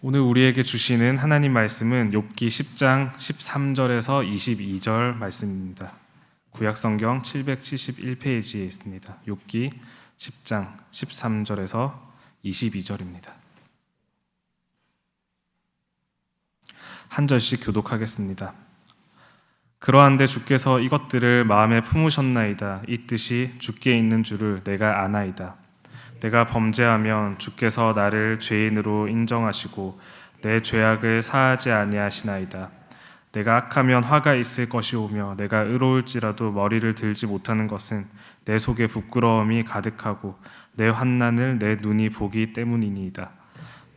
오늘 우리에게 주시는 하나님 말씀은 욥기 10장 13절에서 22절 말씀입니다. 구약성경 771페이지에 있습니다. 욥기 10장 13절에서 22절입니다. 한 절씩 교독하겠습니다. 그러한데 주께서 이것들을 마음에 품으셨나이다. 이 뜻이 주께 있는 줄을 내가 아나이다. 내가 범죄하면 주께서 나를 죄인으로 인정하시고 내 죄악을 사하지 아니하시나이다. 내가 악하면 화가 있을 것이오며 내가 의로울지라도 머리를 들지 못하는 것은 내 속에 부끄러움이 가득하고 내 환난을 내 눈이 보기 때문이니이다.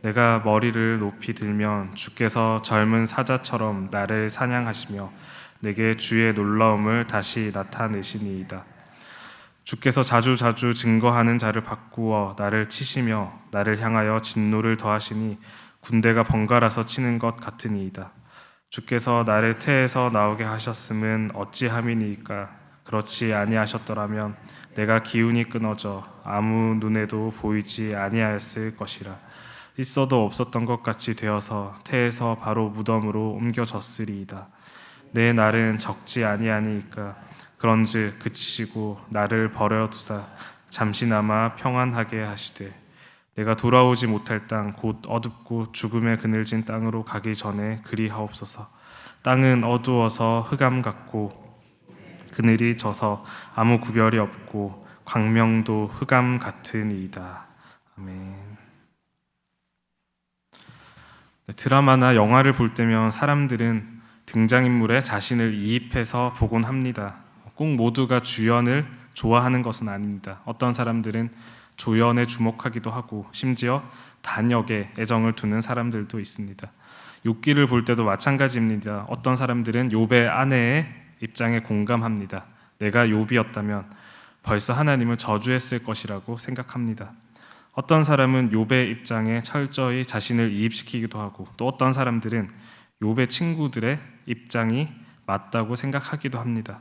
내가 머리를 높이 들면 주께서 젊은 사자처럼 나를 사냥하시며 내게 주의 놀라움을 다시 나타내시니이다. 주께서 자주 증거하는 자를 바꾸어 나를 치시며 나를 향하여 진노를 더하시니 군대가 번갈아서 치는 것 같으니이다. 주께서 나를 태에서 나오게 하셨음은 어찌함이니이까. 그렇지 아니하셨더라면 내가 기운이 끊어져 아무 눈에도 보이지 아니하였을 것이라. 있어도 없었던 것 같이 되어서 태에서 바로 무덤으로 옮겨졌으리이다. 내 날은 적지 아니하니이까. 그런즉 그치시고 나를 버려두사 잠시나마 평안하게 하시되 내가 돌아오지 못할 땅 곧 어둡고 죽음에 그늘진 땅으로 가기 전에 그리하옵소서. 땅은 어두워서 흑암 같고 그늘이 져서 아무 구별이 없고 광명도 흑암 같으니이다. 아멘. 드라마나 영화를 볼 때면 사람들은 등장인물에 자신을 이입해서 보곤 합니다. 꼭 모두가 주연을 좋아하는 것은 아닙니다. 어떤 사람들은 조연에 주목하기도 하고 심지어 단역에 애정을 두는 사람들도 있습니다. 욥기를 볼 때도 마찬가지입니다. 어떤 사람들은 욥의 아내의 입장에 공감합니다. 내가 욥이었다면 벌써 하나님을 저주했을 것이라고 생각합니다. 어떤 사람은 욥의 입장에 철저히 자신을 이입시키기도 하고 또 어떤 사람들은 욥의 친구들의 입장이 맞다고 생각하기도 합니다.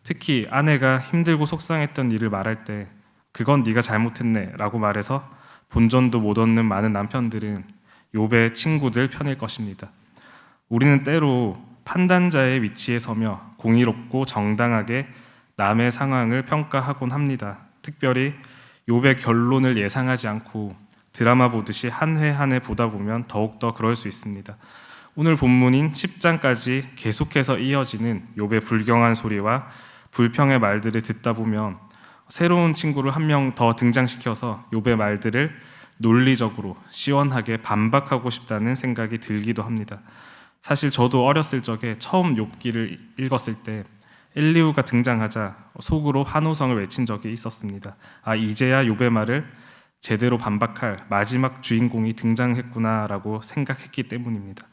특히 아내가 힘들고 속상했던 일을 말할 때 그건 네가 잘못했네 라고 말해서 본전도 못 얻는 많은 남편들은 욥의 친구들 편일 것입니다. 우리는 때로 판단자의 위치에 서며 공의롭고 정당하게 남의 상황을 평가하곤 합니다. 특별히 욥의 결론을 예상하지 않고 드라마 보듯이 한 회 한 회 보다 보면 더욱더 그럴 수 있습니다. 오늘 본문인 10장까지 계속해서 이어지는 욥의 불경한 소리와 불평의 말들을 듣다 보면 새로운 친구를 한 명 더 등장시켜서 욥의 말들을 논리적으로 시원하게 반박하고 싶다는 생각이 들기도 합니다. 사실 저도 어렸을 적에 처음 욥기를 읽었을 때 엘리후가 등장하자 속으로 환호성을 외친 적이 있었습니다. 이제야 욥의 말을 제대로 반박할 마지막 주인공이 등장했구나라고 생각했기 때문입니다.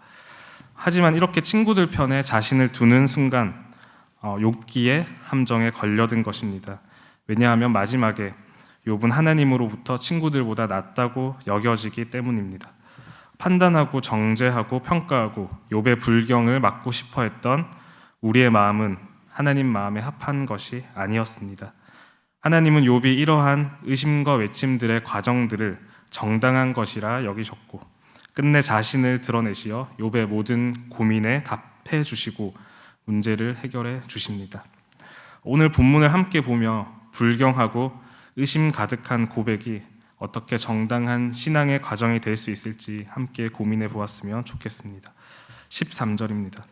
하지만 이렇게 친구들 편에 자신을 두는 순간 욥기의 함정에 걸려든 것입니다. 왜냐하면 마지막에 욥은 하나님으로부터 친구들보다 낫다고 여겨지기 때문입니다. 판단하고 정죄하고 평가하고 욥의 불경을 막고 싶어 했던 우리의 마음은 하나님 마음에 합한 것이 아니었습니다. 하나님은 욥이 이러한 의심과 외침들의 과정들을 정당한 것이라 여기셨고 끝내 자신을 드러내시어 욥의 모든 고민에 답해 주시고 문제를 해결해 주십니다. 오늘 본문을 함께 보며 불경하고 의심 가득한 고백이 어떻게 정당한 신앙의 과정이 될 수 있을지 함께 고민해 보았으면 좋겠습니다. 13절입니다.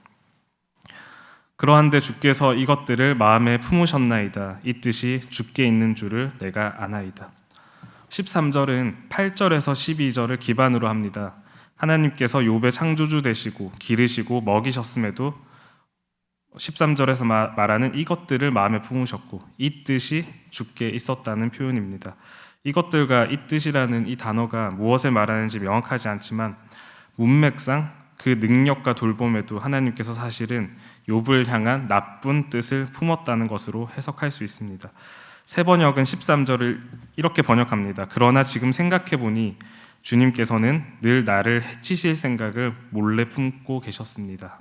그러한데 주께서 이것들을 마음에 품으셨나이다. 이 뜻이 주께 있는 줄을 내가 아나이다. 13절은 8절에서 12절을 기반으로 합니다. 하나님께서 욥의 창조주 되시고 기르시고 먹이셨음에도 13절에서 말하는 이것들을 마음에 품으셨고 이 뜻이 주께 있었다는 표현입니다. 이것들과 이 뜻이라는 이 단어가 무엇을 말하는지 명확하지 않지만 문맥상 그 능력과 돌봄에도 하나님께서 사실은 욥을 향한 나쁜 뜻을 품었다는 것으로 해석할 수 있습니다. 새 번역은 13절을 이렇게 번역합니다. 그러나 지금 생각해보니 주님께서는 늘 나를 해치실 생각을 몰래 품고 계셨습니다.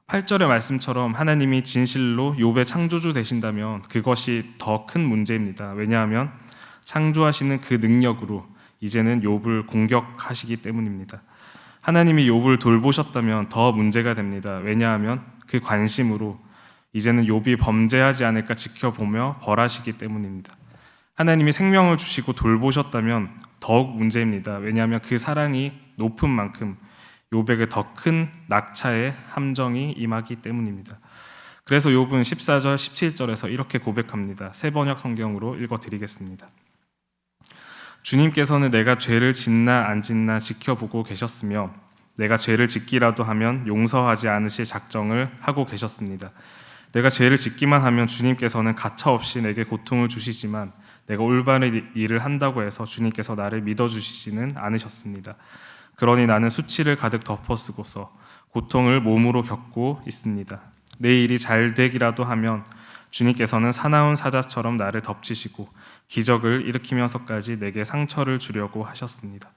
8절의 말씀처럼 하나님이 진실로 욥의 창조주 되신다면 그것이 더 큰 문제입니다. 왜냐하면 창조하시는 그 능력으로 이제는 욥을 공격하시기 때문입니다. 하나님이 욥을 돌보셨다면 더 문제가 됩니다. 왜냐하면 그 관심으로 이제는 욥이 범죄하지 않을까 지켜보며 벌하시기 때문입니다. 하나님이 생명을 주시고 돌보셨다면 더욱 문제입니다. 왜냐하면 그 사랑이 높은 만큼 욥에게 더 큰 낙차의 함정이 임하기 때문입니다. 그래서 욥은 14절, 17절에서 이렇게 고백합니다. 새 번역 성경으로 읽어드리겠습니다. 주님께서는 내가 죄를 짓나 안 짓나 지켜보고 계셨으며 내가 죄를 짓기라도 하면 용서하지 않으실 작정을 하고 계셨습니다. 내가 죄를 짓기만 하면 주님께서는 가차없이 내게 고통을 주시지만 내가 올바른 일을 한다고 해서 주님께서 나를 믿어주시지는 않으셨습니다. 그러니 나는 수치를 가득 덮어쓰고서 고통을 몸으로 겪고 있습니다. 내 일이 잘 되기라도 하면 주님께서는 사나운 사자처럼 나를 덮치시고 기적을 일으키면서까지 내게 상처를 주려고 하셨습니다.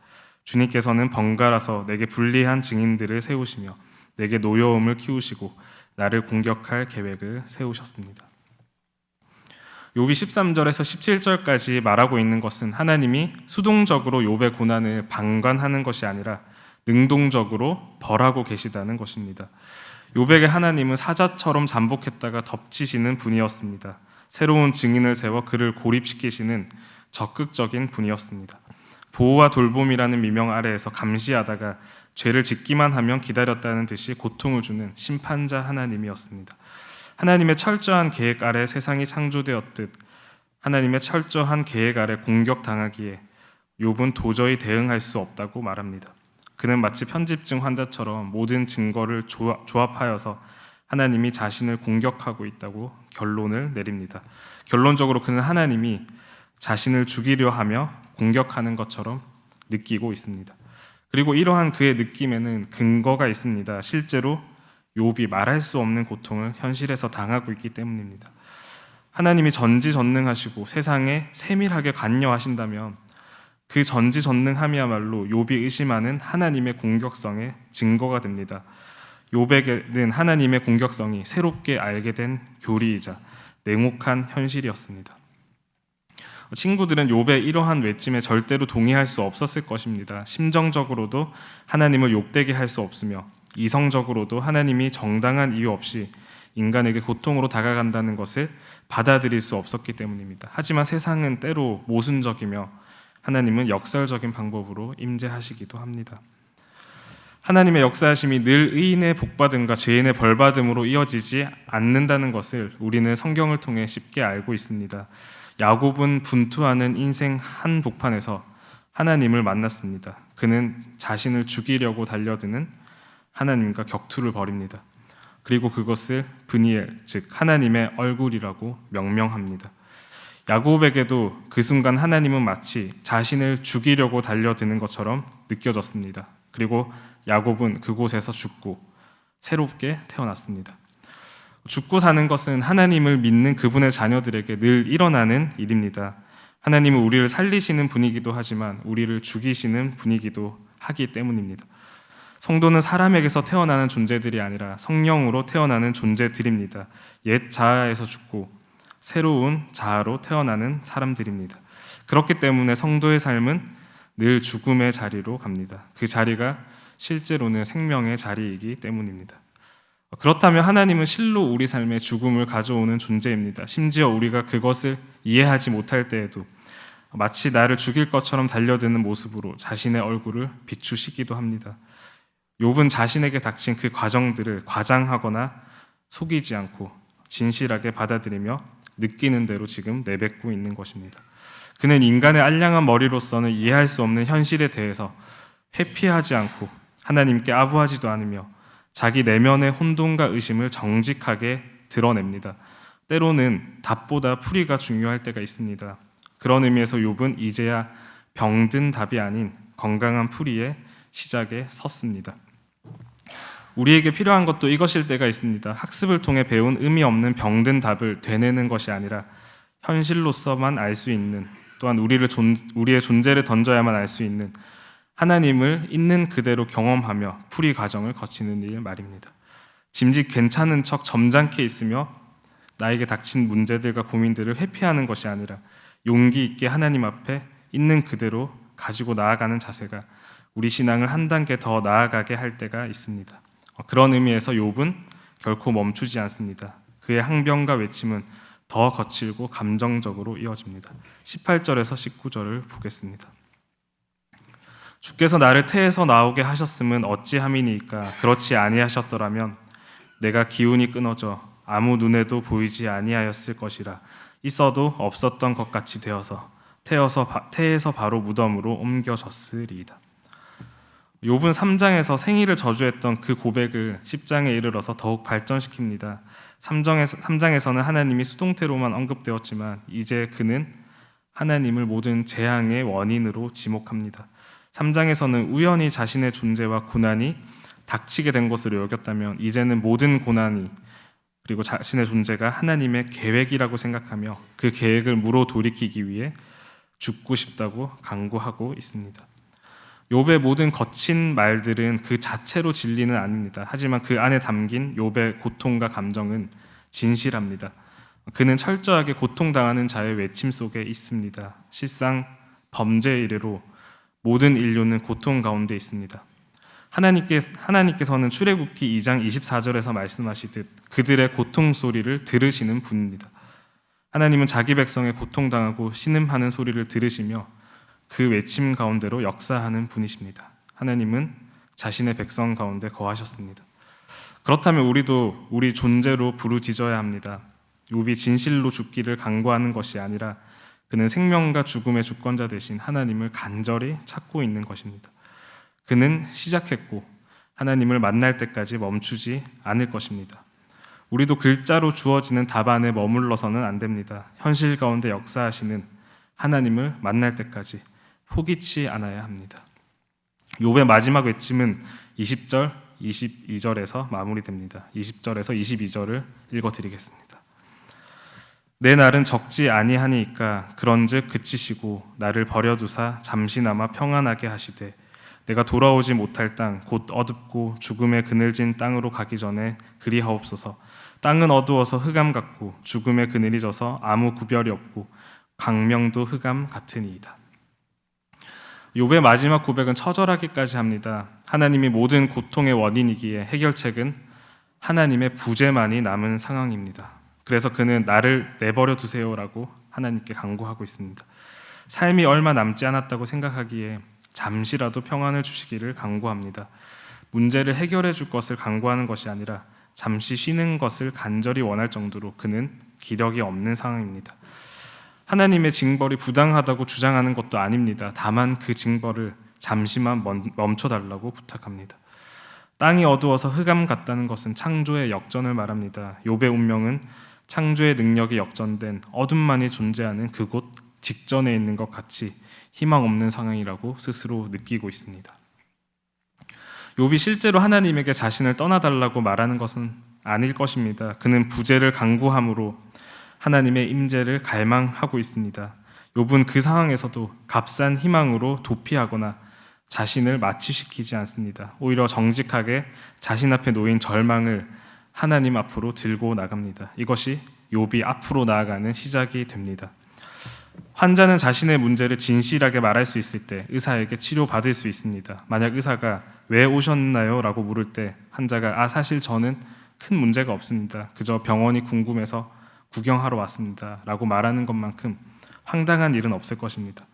주님께서는 번갈아서 내게 불리한 증인들을 세우시며 내게 노여움을 키우시고 나를 공격할 계획을 세우셨습니다. 욥이 13절에서 17절까지 말하고 있는 것은 하나님이 수동적으로 욥의 고난을 방관하는 것이 아니라 능동적으로 벌하고 계시다는 것입니다. 욥에게 하나님은 사자처럼 잠복했다가 덮치시는 분이었습니다. 새로운 증인을 세워 그를 고립시키시는 적극적인 분이었습니다. 보호와 돌봄이라는 미명 아래에서 감시하다가 죄를 짓기만 하면 기다렸다는 듯이 고통을 주는 심판자 하나님이었습니다. 하나님의 철저한 계획 아래 세상이 창조되었듯 하나님의 철저한 계획 아래 공격당하기에 욥은 도저히 대응할 수 없다고 말합니다. 그는 마치 편집증 환자처럼 모든 증거를 조합하여서 하나님이 자신을 공격하고 있다고 결론을 내립니다. 결론적으로 그는 하나님이 자신을 죽이려 하며 공격하는 것처럼 느끼고 있습니다. 그리고 이러한 그의 느낌에는 근거가 있습니다. 실제로 욥이 말할 수 없는 고통을 현실에서 당하고 있기 때문입니다. 하나님이 전지전능하시고 세상에 세밀하게 관여하신다면 그 전지전능함이야말로 욥이 의심하는 하나님의 공격성의 증거가 됩니다. 욥에게는 하나님의 공격성이 새롭게 알게 된 교리이자 냉혹한 현실이었습니다. 친구들은 욥의 이러한 외침에 절대로 동의할 수 없었을 것입니다. 심정적으로도 하나님을 욕되게 할 수 없으며 이성적으로도 하나님이 정당한 이유 없이 인간에게 고통으로 다가간다는 것을 받아들일 수 없었기 때문입니다. 하지만 세상은 때로 모순적이며 하나님은 역설적인 방법으로 임재하시기도 합니다. 하나님의 역사하심이 늘 의인의 복받음과 죄인의 벌받음으로 이어지지 않는다는 것을 우리는 성경을 통해 쉽게 알고 있습니다. 야곱은 분투하는 인생 한복판에서 하나님을 만났습니다. 그는 자신을 죽이려고 달려드는 하나님과 격투를 벌입니다. 그리고 그것을 브니엘, 즉 하나님의 얼굴이라고 명명합니다. 야곱에게도 그 순간 하나님은 마치 자신을 죽이려고 달려드는 것처럼 느껴졌습니다. 그리고 야곱은 그곳에서 죽고 새롭게 태어났습니다. 죽고 사는 것은 하나님을 믿는 그분의 자녀들에게 늘 일어나는 일입니다. 하나님은 우리를 살리시는 분이기도 하지만 우리를 죽이시는 분이기도 하기 때문입니다. 성도는 사람에게서 태어나는 존재들이 아니라 성령으로 태어나는 존재들입니다. 옛 자아에서 죽고 새로운 자아로 태어나는 사람들입니다. 그렇기 때문에 성도의 삶은 늘 죽음의 자리로 갑니다. 그 자리가 실제로는 생명의 자리이기 때문입니다. 그렇다면 하나님은 실로 우리 삶에 죽음을 가져오는 존재입니다. 심지어 우리가 그것을 이해하지 못할 때에도 마치 나를 죽일 것처럼 달려드는 모습으로 자신의 얼굴을 비추시기도 합니다. 욥은 자신에게 닥친 그 과정들을 과장하거나 속이지 않고 진실하게 받아들이며 느끼는 대로 지금 내뱉고 있는 것입니다. 그는 인간의 알량한 머리로서는 이해할 수 없는 현실에 대해서 회피하지 않고 하나님께 아부하지도 않으며 자기 내면의 혼돈과 의심을 정직하게 드러냅니다. 때로는 답보다 풀이가 중요할 때가 있습니다. 그런 의미에서 욥은 이제야 병든 답이 아닌 건강한 풀이의 시작에 섰습니다. 우리에게 필요한 것도 이것일 때가 있습니다. 학습을 통해 배운 의미 없는 병든 답을 되뇌는 것이 아니라 현실로서만 알 수 있는, 또한 우리의 존재를 던져야만 알 수 있는 하나님을 있는 그대로 경험하며 풀이 과정을 거치는 일 말입니다. 짐짓 괜찮은 척 점잖게 있으며 나에게 닥친 문제들과 고민들을 회피하는 것이 아니라 용기 있게 하나님 앞에 있는 그대로 가지고 나아가는 자세가 우리 신앙을 한 단계 더 나아가게 할 때가 있습니다. 그런 의미에서 욥은 결코 멈추지 않습니다. 그의 항변과 외침은 더 거칠고 감정적으로 이어집니다. 18절에서 19절을 보겠습니다. 주께서 나를 태에서 나오게 하셨음은 어찌함이니까 그렇지 아니하셨더라면 내가 기운이 끊어져 아무 눈에도 보이지 아니하였을 것이라. 있어도 없었던 것 같이 되어서 태에서 바로 무덤으로 옮겨졌으리이다. 욥은 3장에서 생일을 저주했던 그 고백을 10장에 이르러서 더욱 발전시킵니다. 3장에서는 하나님이 수동태로만 언급되었지만 이제 그는 하나님을 모든 재앙의 원인으로 지목합니다. 3장에서는 우연히 자신의 존재와 고난이 닥치게 된 것으로 여겼다면 이제는 모든 고난이 그리고 자신의 존재가 하나님의 계획이라고 생각하며 그 계획을 무로 돌이키기 위해 죽고 싶다고 간구하고 있습니다. 욥의 모든 거친 말들은 그 자체로 진리는 아닙니다. 하지만 그 안에 담긴 욥의 고통과 감정은 진실합니다. 그는 철저하게 고통당하는 자의 외침 속에 있습니다. 실상 범죄의 이래로 모든 인류는 고통 가운데 있습니다. 하나님께서는 출애굽기 2장 24절에서 말씀하시듯 그들의 고통 소리를 들으시는 분입니다. 하나님은 자기 백성의 고통당하고 신음하는 소리를 들으시며 그 외침 가운데로 역사하는 분이십니다. 하나님은 자신의 백성 가운데 거하셨습니다. 그렇다면 우리도 우리 존재로 부르짖어야 합니다. 욥이 진실로 죽기를 간구하는 것이 아니라 그는 생명과 죽음의 주권자 되신 하나님을 간절히 찾고 있는 것입니다. 그는 시작했고 하나님을 만날 때까지 멈추지 않을 것입니다. 우리도 글자로 주어지는 답안에 머물러서는 안 됩니다. 현실 가운데 역사하시는 하나님을 만날 때까지 포기치 않아야 합니다. 욥의 마지막 외침은 20절, 22절에서 마무리됩니다. 20절에서 22절을 읽어드리겠습니다. 내 날은 적지 아니하니까 그런즉 그치시고 나를 버려두사 잠시나마 평안하게 하시되 내가 돌아오지 못할 땅 곧 어둡고 죽음의 그늘진 땅으로 가기 전에 그리하옵소서. 땅은 어두워서 흑암 같고 죽음의 그늘이 져서 아무 구별이 없고 광명도 흑암 같으니이다. 욥의 마지막 고백은 처절하기까지 합니다. 하나님이 모든 고통의 원인이기에 해결책은 하나님의 부재만이 남은 상황입니다. 그래서 그는 나를 내버려 두세요라고 하나님께 간구하고 있습니다. 삶이 얼마 남지 않았다고 생각하기에 잠시라도 평안을 주시기를 간구합니다. 문제를 해결해 줄 것을 간구하는 것이 아니라 잠시 쉬는 것을 간절히 원할 정도로 그는 기력이 없는 상황입니다. 하나님의 징벌이 부당하다고 주장하는 것도 아닙니다. 다만 그 징벌을 잠시만 멈춰달라고 부탁합니다. 땅이 어두워서 흑암 같다는 것은 창조의 역전을 말합니다. 욥의 운명은 창조의 능력이 역전된 어둠만이 존재하는 그곳 직전에 있는 것 같이 희망 없는 상황이라고 스스로 느끼고 있습니다. 욥이 실제로 하나님에게 자신을 떠나달라고 말하는 것은 아닐 것입니다. 그는 부재를 간구함으로 하나님의 임재를 갈망하고 있습니다. 욥은 그 상황에서도 값싼 희망으로 도피하거나 자신을 마취시키지 않습니다. 오히려 정직하게 자신 앞에 놓인 절망을 하나님 앞으로 들고 나갑니다. 이것이 욥이 앞으로 나아가는 시작이 됩니다. 환자는 자신의 문제를 진실하게 말할 수 있을 때 의사에게 치료받을 수 있습니다. 만약 의사가 왜 오셨나요? 라고 물을 때 환자가 사실 저는 큰 문제가 없습니다. 그저 병원이 궁금해서 구경하러 왔습니다. 라고 말하는 것만큼 황당한 일은 없을 것입니다.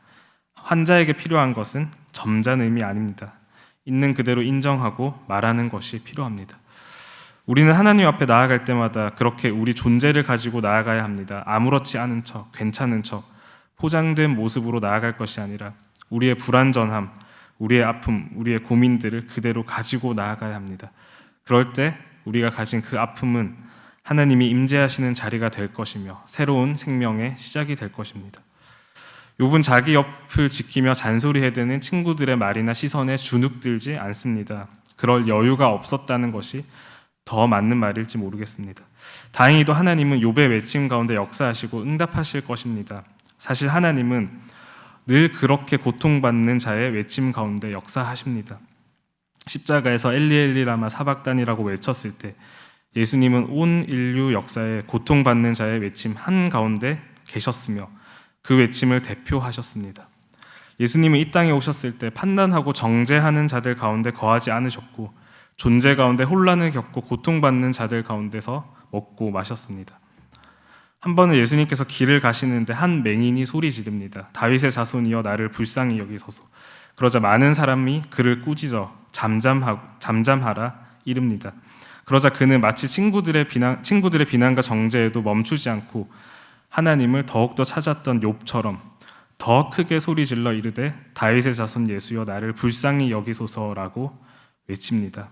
환자에게 필요한 것은 점잖음이 아닙니다. 있는 그대로 인정하고 말하는 것이 필요합니다. 우리는 하나님 앞에 나아갈 때마다 그렇게 우리 존재를 가지고 나아가야 합니다. 아무렇지 않은 척, 괜찮은 척, 포장된 모습으로 나아갈 것이 아니라 우리의 불완전함, 우리의 아픔, 우리의 고민들을 그대로 가지고 나아가야 합니다. 그럴 때 우리가 가진 그 아픔은 하나님이 임재하시는 자리가 될 것이며 새로운 생명의 시작이 될 것입니다. 욥은 자기 옆을 지키며 잔소리해대는 친구들의 말이나 시선에 주눅들지 않습니다. 그럴 여유가 없었다는 것이 더 맞는 말일지 모르겠습니다. 다행히도 하나님은 욥의 외침 가운데 역사하시고 응답하실 것입니다. 사실 하나님은 늘 그렇게 고통받는 자의 외침 가운데 역사하십니다. 십자가에서 엘리 엘리 라마 사박단이라고 외쳤을 때 예수님은 온 인류 역사에 고통받는 자의 외침 한가운데 계셨으며 그 외침을 대표하셨습니다. 예수님은 이 땅에 오셨을 때 판단하고 정죄하는 자들 가운데 거하지 않으셨고 존재 가운데 혼란을 겪고 고통받는 자들 가운데서 먹고 마셨습니다. 한 번은 예수님께서 길을 가시는데 한 맹인이 소리 지릅니다. 다윗의 자손이여 나를 불쌍히 여기소서. 그러자 많은 사람이 그를 꾸짖어 잠잠하라 이릅니다. 그러자 그는 마치 친구들의 비난과 정죄에도 멈추지 않고 하나님을 더욱더 찾았던 욥처럼 더 크게 소리질러 이르되 다윗의 자손 예수여 나를 불쌍히 여기소서라고 외칩니다.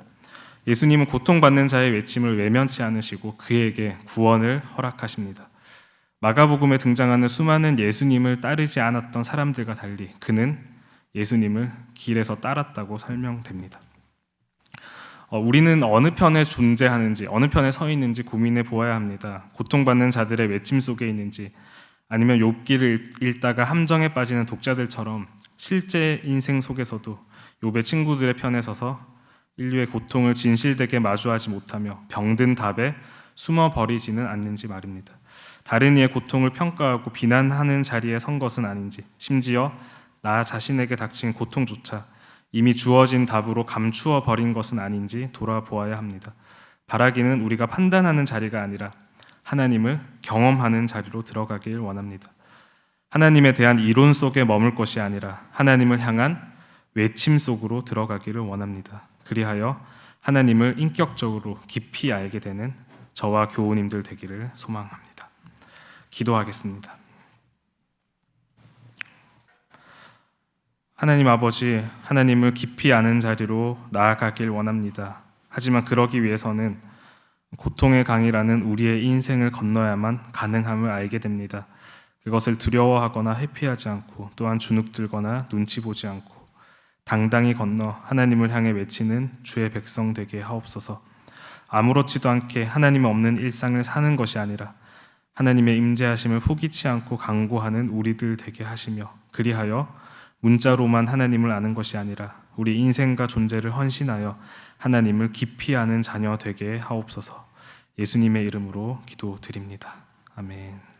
예수님은 고통받는 자의 외침을 외면치 않으시고 그에게 구원을 허락하십니다. 마가복음에 등장하는 수많은 예수님을 따르지 않았던 사람들과 달리 그는 예수님을 길에서 따랐다고 설명됩니다. 우리는 어느 편에 존재하는지, 어느 편에 서 있는지 고민해 보아야 합니다. 고통받는 자들의 외침 속에 있는지, 아니면 욥기를 읽다가 함정에 빠지는 독자들처럼 실제 인생 속에서도 욥의 친구들의 편에 서서 인류의 고통을 진실되게 마주하지 못하며 병든 답에 숨어버리지는 않는지 말입니다. 다른 이의 고통을 평가하고 비난하는 자리에 선 것은 아닌지, 심지어 나 자신에게 닥친 고통조차 이미 주어진 답으로 감추어 버린 것은 아닌지 돌아보아야 합니다. 바라기는 우리가 판단하는 자리가 아니라 하나님을 경험하는 자리로 들어가길 원합니다. 하나님에 대한 이론 속에 머물 것이 아니라 하나님을 향한 외침 속으로 들어가기를 원합니다. 그리하여 하나님을 인격적으로 깊이 알게 되는 저와 교우님들 되기를 소망합니다. 기도하겠습니다. 하나님 아버지, 하나님을 깊이 아는 자리로 나아가길 원합니다. 하지만 그러기 위해서는 고통의 강이라는 우리의 인생을 건너야만 가능함을 알게 됩니다. 그것을 두려워하거나 회피하지 않고 또한 주눅들거나 눈치 보지 않고 당당히 건너 하나님을 향해 외치는 주의 백성 되게 하옵소서. 아무렇지도 않게 하나님 없는 일상을 사는 것이 아니라 하나님의 임재하심을 포기치 않고 강구하는 우리들 되게 하시며 그리하여 문자로만 하나님을 아는 것이 아니라 우리 인생과 존재를 헌신하여 하나님을 깊이 아는 자녀 되게 하옵소서. 예수님의 이름으로 기도드립니다. 아멘.